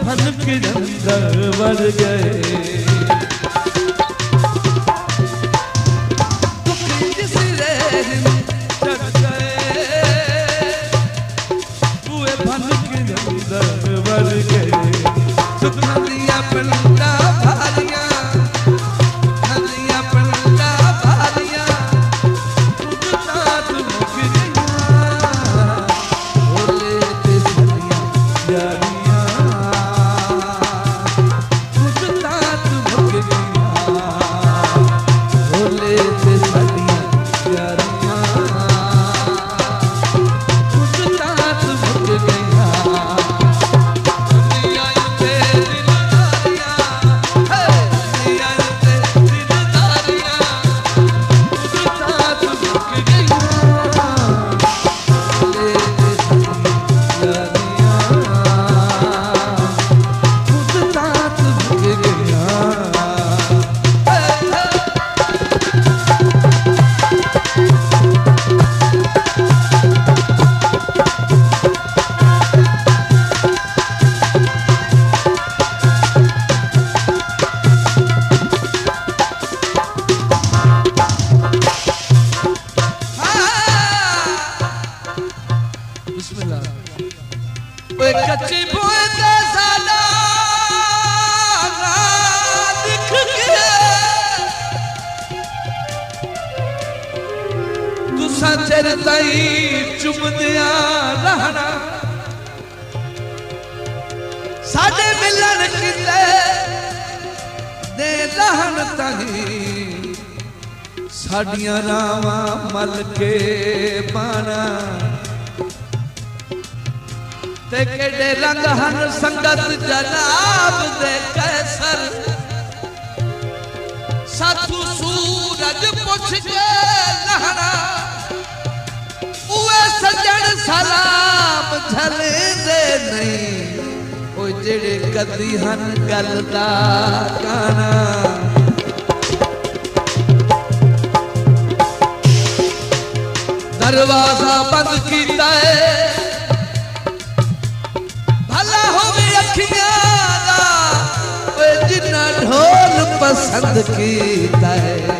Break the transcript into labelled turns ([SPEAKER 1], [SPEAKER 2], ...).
[SPEAKER 1] fun के अंदर वर गए कच्ची बोलते साला दिख के तुसा चिर ताई चुमदिया रहना साडे मिलन किते दे रहन ताई साडियां रावां मल के पाना ते केड़े रंग हन संगत जनाब दे कैसर साथू सूरज पुछ के लहरा उए सजन सलाम झले दे नहीं ओ जेड़े कदी हन गल दा गाना दरवाजा बंद कीता है जिन्ना ढोल पसंद कीता है